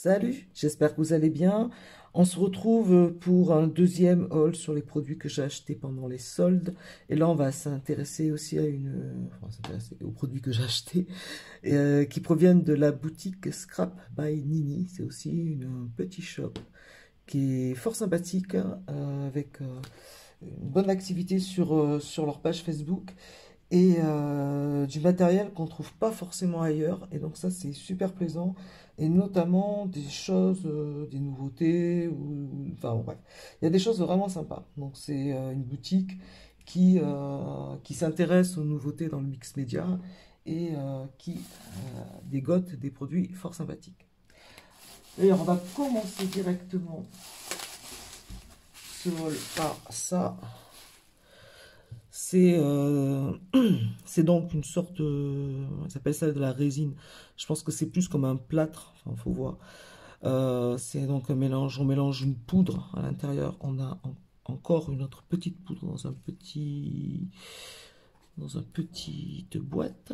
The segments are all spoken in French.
Salut, j'espère que vous allez bien. On se retrouve pour un deuxième haul sur les produits que j'ai achetés pendant les soldes. Et là, on va s'intéresser aussi à s'intéresser aux produits que j'ai achetés qui proviennent de la boutique Scrap by Nini. C'est aussi un petit shop qui est fort sympathique avec une bonne activité sur leur page Facebook et du matériel qu'on trouve pas forcément ailleurs. Et donc ça, c'est super plaisant. Et notamment des choses, des nouveautés, enfin bon, bref. Il y a des choses vraiment sympas. Donc c'est une boutique qui s'intéresse aux nouveautés dans le mix média et qui dégote des produits fort sympathiques. D'ailleurs, on va commencer directement ce haul par ça. C'est donc une sorte, on s'appelle ça de la résine. Je pense que c'est plus comme un plâtre, enfin faut voir. C'est donc un mélange, on mélange une poudre à l'intérieur. On a encore une autre petite poudre dans une petite boîte.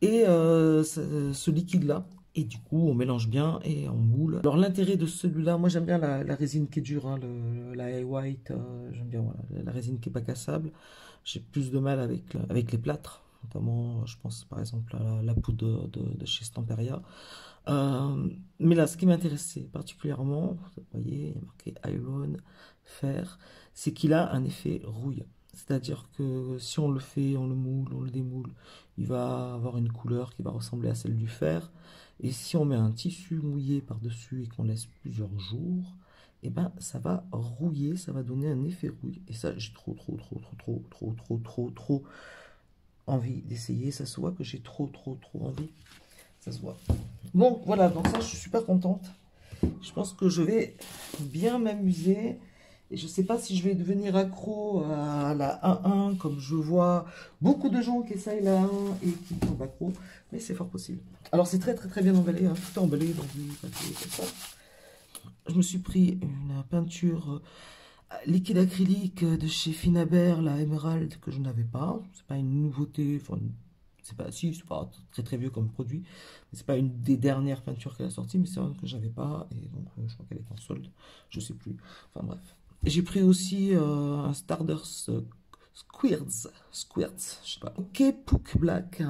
Et ce liquide-là. Et du coup, on mélange bien et on moule. Alors l'intérêt de celui-là, moi j'aime bien la résine qui est dure, hein, la Hay White, j'aime bien voilà, la résine qui n'est pas cassable. J'ai plus de mal avec les plâtres, notamment je pense par exemple à la poudre de chez Stamperia. Mais là, ce qui m'intéressait particulièrement, vous voyez, il y a marqué Iron, fer, c'est qu'il a un effet rouille. C'est-à-dire que si on le fait, on le moule, on le démoule, il va avoir une couleur qui va ressembler à celle du fer. Et si on met un tissu mouillé par-dessus et qu'on laisse plusieurs jours, et ben ça va rouiller, ça va donner un effet rouille. Et ça, j'ai trop envie d'essayer. Ça se voit que j'ai trop envie. Ça se voit. Bon, voilà, donc ça, je suis super contente. Je pense que je vais bien m'amuser. Et je ne sais pas si je vais devenir accro à la 1-1, comme je vois beaucoup de gens qui essayent la 1 et qui tombent accro. Mais c'est fort possible. Alors, c'est très bien emballé. Hein, tout est emballé dans du papier comme ça. Je me suis pris une peinture liquide acrylique de chez Finabert, la Emerald, que je n'avais pas. C'est pas une nouveauté, enfin, c'est pas très vieux comme produit, mais c'est pas une des dernières peintures qu'elle a sorties, mais c'est une que j'avais pas, et donc je crois qu'elle est en solde, je sais plus. Enfin bref. J'ai pris aussi un Stardust Squirts, je sais pas. Ok, Pook Black.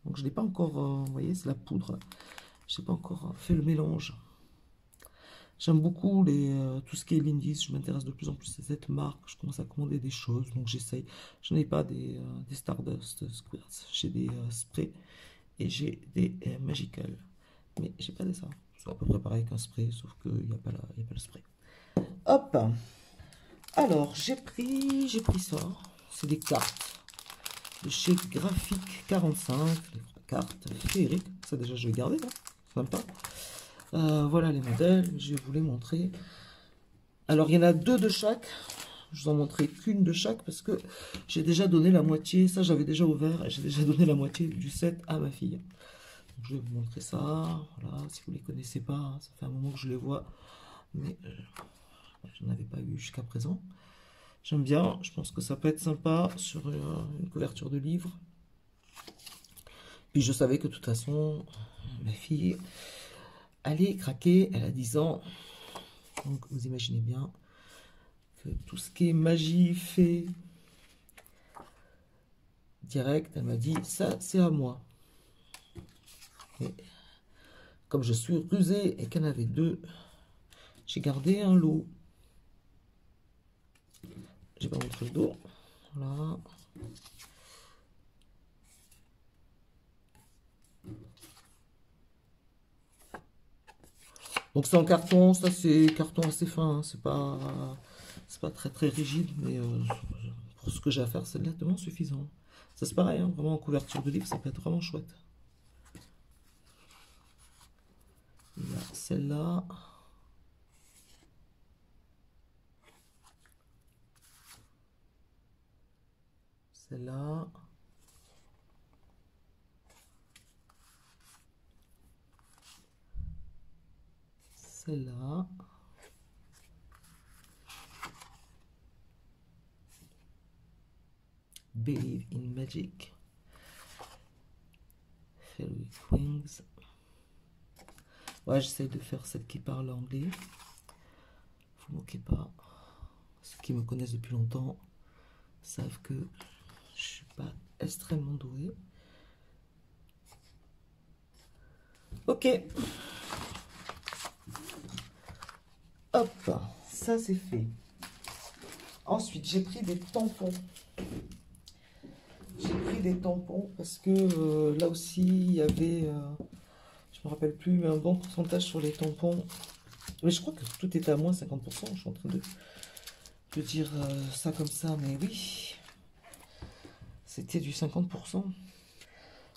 Donc je n'ai pas encore, vous voyez, c'est la poudre. Je n'ai pas encore fait le mélange. J'aime beaucoup tout ce qui est Lindis, je m'intéresse de plus en plus à cette marque, je commence à commander des choses, donc j'essaye. Je n'ai pas des Stardust Squirts, j'ai des sprays et j'ai des Magical, mais j'ai pas des ça. C'est à peu près pareil qu'un spray, sauf qu'il n'y a pas le spray. Hop. Alors j'ai pris ça, c'est des cartes de chez Graphique 45, les cartes féeriques, ça déjà je vais garder, là, sympa. Voilà les modèles, je vais vous les montrer. Alors il y en a deux de chaque, je vous en montrerai qu'une de chaque parce que j'ai déjà donné la moitié, ça j'avais déjà ouvert, et j'ai déjà donné la moitié du set à ma fille. Donc, je vais vous montrer ça, voilà, si vous ne les connaissez pas, hein, ça fait un moment que je les vois, mais je n'en avais pas eu jusqu'à présent. J'aime bien, je pense que ça peut être sympa sur une couverture de livre. Puis je savais que de toute façon, ma fille allait craquer, elle a 10 ans. Donc vous imaginez bien que tout ce qui est magie, fait direct, elle m'a dit ça c'est à moi. Et comme je suis rusée et qu'elle en avait deux, j'ai gardé un lot. J'ai pas montré le dos. Voilà. Donc c'est en carton, ça c'est carton assez fin, hein. C'est pas très rigide, mais pour ce que j'ai à faire, c'est nettement suffisant. Ça c'est pareil, hein, vraiment en couverture de livre, ça peut être vraiment chouette. Il y a celle-là. Celle-là. Celle-là. Believe in Magic. Fairy Wings. Ouais, j'essaie de faire celle qui parle anglais. Vous moquez pas. Ceux qui me connaissent depuis longtemps savent que je suis pas extrêmement douée. Ok. Hop, ça c'est fait. Ensuite, j'ai pris des tampons. J'ai pris des tampons parce que là aussi, il y avait, je me rappelle plus, mais un bon pourcentage sur les tampons. Mais je crois que tout était à moins 50%. Je suis en train de dire ça comme ça, mais oui, c'était du 50%.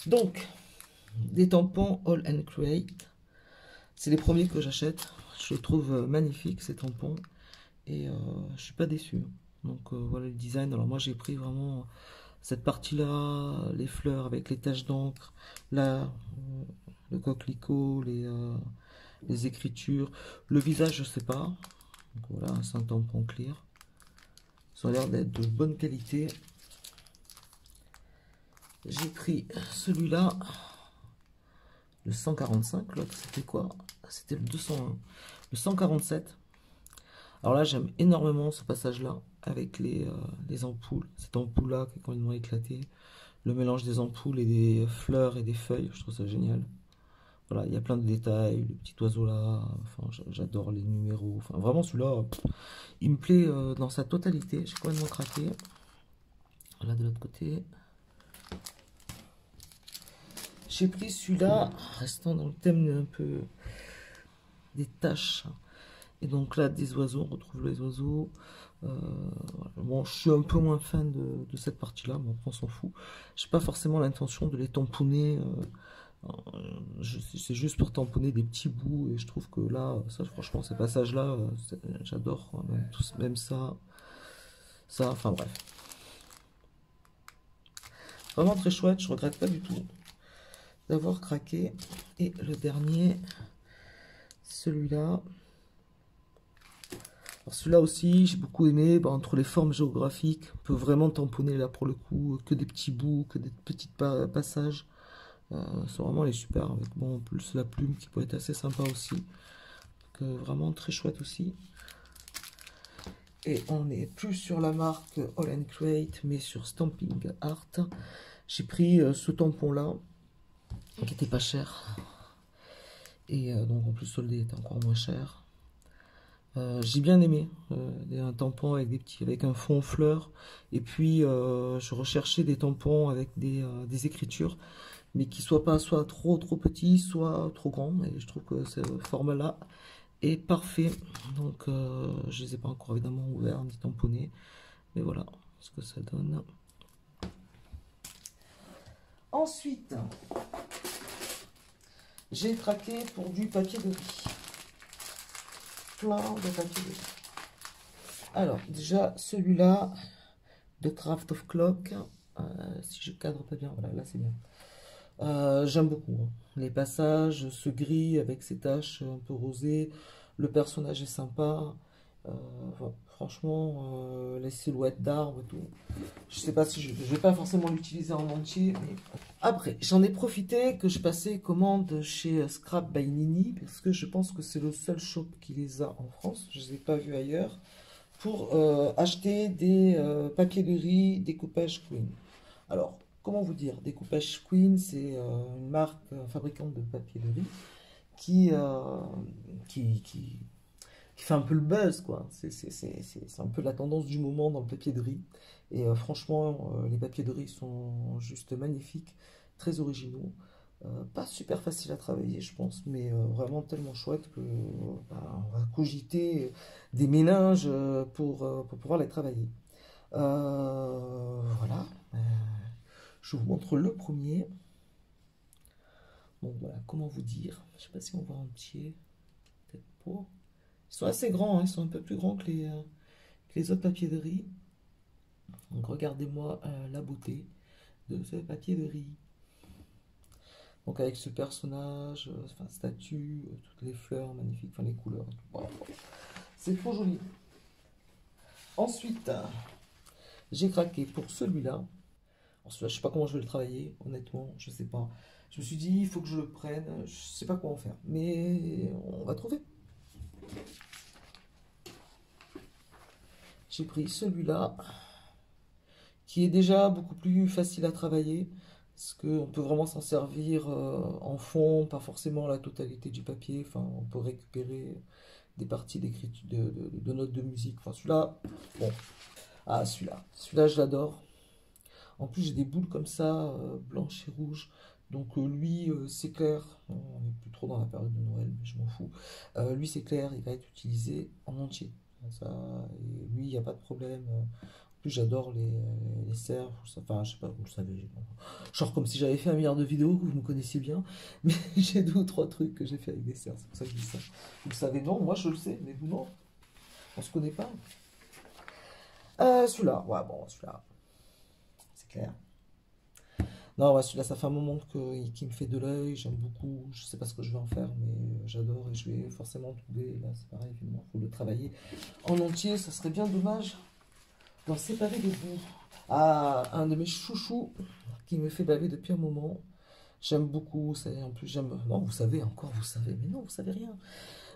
Donc, des tampons All and Create. C'est les premiers que j'achète. Je les trouve magnifiques, ces tampons. Et je suis pas déçu. Donc voilà le design. Alors moi j'ai pris vraiment cette partie-là, les fleurs avec les taches d'encre, là le coquelicot, les écritures, le visage je sais pas. Donc voilà, c'est un tampon clear. Ça a l'air d'être de bonne qualité. J'ai pris celui-là, le 145. L'autre c'était quoi? C'était le 201. Le 147. Alors là, j'aime énormément ce passage-là avec les ampoules. Cette ampoule-là qui est complètement éclatée. Le mélange des ampoules et des fleurs et des feuilles, je trouve ça génial. Voilà, il y a plein de détails, le petit oiseau là, enfin, j'adore les numéros. Enfin, vraiment, celui-là, il me plaît dans sa totalité. J'ai complètement craqué. Voilà, de l'autre côté. J'ai pris celui-là, restant dans le thème un peu des taches. Et donc là, des oiseaux, on retrouve les oiseaux. Bon, je suis un peu moins fan de cette partie-là, mais on s'en fout. J'ai pas forcément l'intention de les tamponner. C'est juste pour tamponner des petits bouts. Et je trouve que là, ça, franchement, ces passages-là, j'adore. Même ça, enfin bref. Vraiment très chouette, je regrette pas du tout d'avoir craqué. Et le dernier, celui-là. Celui-là aussi, j'ai beaucoup aimé. Bah, entre les formes géographiques, on peut vraiment tamponner là pour le coup, que des petits bouts, que des petits passages. C'est vraiment les super. Avec bon, en plus la plume qui peut être assez sympa aussi. Donc, vraiment très chouette aussi. Et on n'est plus sur la marque All and Create, mais sur Stamping Art. J'ai pris ce tampon-là, qui était pas cher. Et donc en plus soldé était encore moins cher. J'ai bien aimé un tampon avec avec un fond fleur, et puis je recherchais des tampons avec des écritures, mais qui soient pas soit trop petits, soit trop grands, et je trouve que ce format là est parfait. Donc je les ai pas encore évidemment ouverts ni tamponnés, mais voilà ce que ça donne. Ensuite, j'ai craqué pour du papier de riz. Plein de papier de riz. Alors, déjà, celui-là, de Craft of Clock. Si je cadre pas bien, voilà, là c'est bien. J'aime beaucoup. Hein. Les passages, ce gris avec ses taches un peu rosées. Le personnage est sympa. Franchement, les silhouettes d'arbres et tout. Je sais pas si je vais pas forcément l'utiliser en entier. Mais... Après, j'en ai profité que je passais commande chez Scrap by Nini, parce que je pense que c'est le seul shop qui les a en France. Je ne les ai pas vus ailleurs. Pour acheter des papiers de riz découpage Queen. Alors, comment vous dire? Découpage Queen, c'est une marque fabricante de papier de riz qui fait un peu le buzz, quoi. C'est un peu la tendance du moment dans le papier de riz. Et franchement, les papiers de riz sont juste magnifiques, très originaux. Pas super facile à travailler, je pense, mais vraiment tellement chouette que on va cogiter des méninges pour pouvoir les travailler. Voilà. Je vous montre le premier. Bon, voilà, comment vous dire? Je sais pas si on voit entier. Peut-être pas. Ils sont assez grands, hein, ils sont un peu plus grands que les autres papiers de riz. Donc regardez-moi la beauté de ce papier de riz. Donc avec ce personnage, enfin statue, toutes les fleurs magnifiques, enfin les couleurs. Wow. C'est trop joli. Ensuite, j'ai craqué pour celui-là. Alors celui-là, je sais pas comment je vais le travailler, honnêtement, je sais pas. Je me suis dit, il faut que je le prenne, je sais pas quoi en faire, mais on va trouver. J'ai pris celui-là, qui est déjà beaucoup plus facile à travailler, parce qu'on peut vraiment s'en servir en fond, pas forcément la totalité du papier, enfin, on peut récupérer des parties d'écriture, de notes de musique. Enfin, celui-là, bon, ah, celui-là, je l'adore. En plus, j'ai des boules comme ça, blanches et rouges. Donc lui, c'est clair. On n'est plus trop dans la période de Noël, mais je m'en fous. Lui, c'est clair, il va être utilisé en entier. Ça, et lui, il n'y a pas de problème. En plus, j'adore les cerfs. Enfin, je sais pas, vous le savez. Genre comme si j'avais fait 1 milliard de vidéos, que vous me connaissiez bien. Mais j'ai 2 ou 3 trucs que j'ai fait avec des cerfs. C'est pour ça que je dis ça. Vous le savez, non, moi je le sais, mais vous non. On se connaît pas. Celui-là, ouais, bon, celui-là, c'est clair. Non, ouais, celui-là, ça fait un moment qu'il me fait de l'œil, j'aime beaucoup, je sais pas ce que je vais en faire, mais j'adore et je vais forcément trouver, là c'est pareil, évidemment, il faut le travailler en entier, ça serait bien dommage d'en séparer les bouts. Ah, un de mes chouchous qui me fait baver depuis un moment, j'aime beaucoup, en plus j'aime, non vous savez encore, vous savez, mais non, vous savez rien.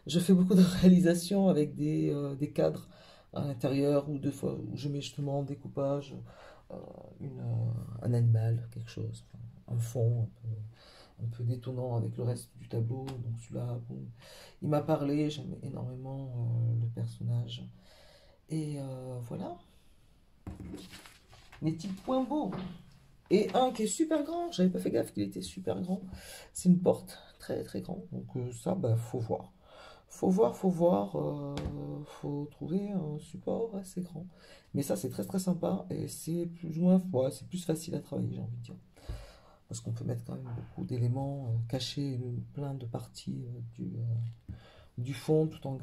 Je fais beaucoup de réalisations avec des cadres à l'intérieur ou deux fois où je mets justement en découpage euh, un animal, quelque chose, enfin, un fond un peu détonnant avec le reste du tableau. Donc celui-là, bon, il m'a parlé, j'aime énormément le personnage. Et voilà, mes petits points beaux. Et un qui est super grand, j'avais pas fait gaffe qu'il était super grand. C'est une porte très très grande, donc ça, bah, faut voir. Faut voir, faut trouver un support assez grand. Mais ça, c'est très très sympa et c'est plus ou moins, ouais, c'est plus facile à travailler, j'ai envie de dire. Parce qu'on peut mettre quand même beaucoup d'éléments cachés, plein de parties du fond, tout en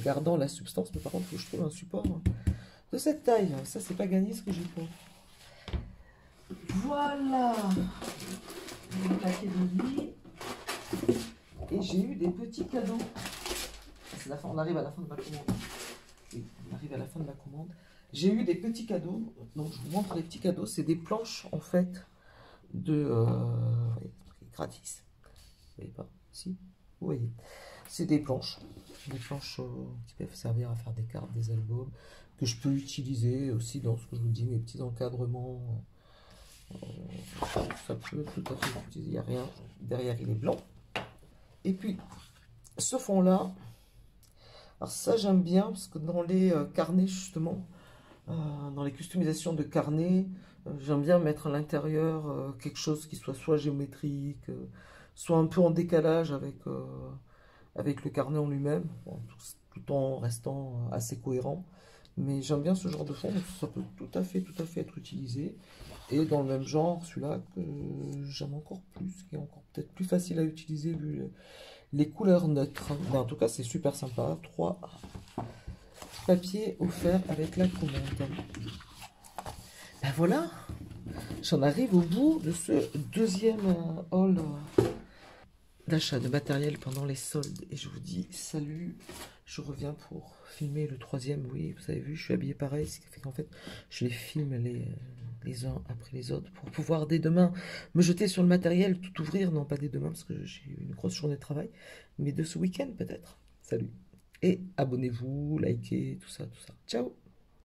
gardant la substance. Mais par contre, il faut que je trouve un support de cette taille. Ça, c'est pas gagné ce que j'ai fait. Voilà le paquet de lit. Et j'ai eu des petits cadeaux. On arrive à la fin de ma commande. Oui, on arrive à la fin de ma commande. J'ai eu des petits cadeaux. Donc je vous montre les petits cadeaux. C'est des planches en fait voyez, gratis. Vous voyez pas? Si, vous voyez. C'est des planches. Des planches qui peuvent servir à faire des cartes, des albums, que je peux utiliser aussi dans ce que je vous dis, mes petits encadrements. Ça peut tout à fait utiliser. Il n'y a rien. Derrière, il est blanc. Et puis, ce fond-là, alors ça j'aime bien parce que dans les carnets justement, dans les customisations de carnets, j'aime bien mettre à l'intérieur quelque chose qui soit géométrique, soit un peu en décalage avec le carnet en lui-même, bon, tout en restant assez cohérent. Mais j'aime bien ce genre de fond, donc ça peut tout à fait être utilisé. Et dans le même genre, celui-là que j'aime encore plus, qui est encore peut-être plus facile à utiliser vu les couleurs neutres. Ben, en tout cas, c'est super sympa. 3 papiers offerts avec la commande. Ben voilà, j'en arrive au bout de ce deuxième haul d'achat de matériel pendant les soldes. Et je vous dis salut, je reviens pour filmer le troisième. Oui, vous avez vu, je suis habillé pareil, ce qui fait qu'en fait, je les filme les uns après les autres pour pouvoir dès demain me jeter sur le matériel, tout ouvrir. Non, pas dès demain parce que j'ai eu une grosse journée de travail, mais de ce week-end peut-être. Salut. Et abonnez-vous, likez, tout ça, tout ça. Ciao.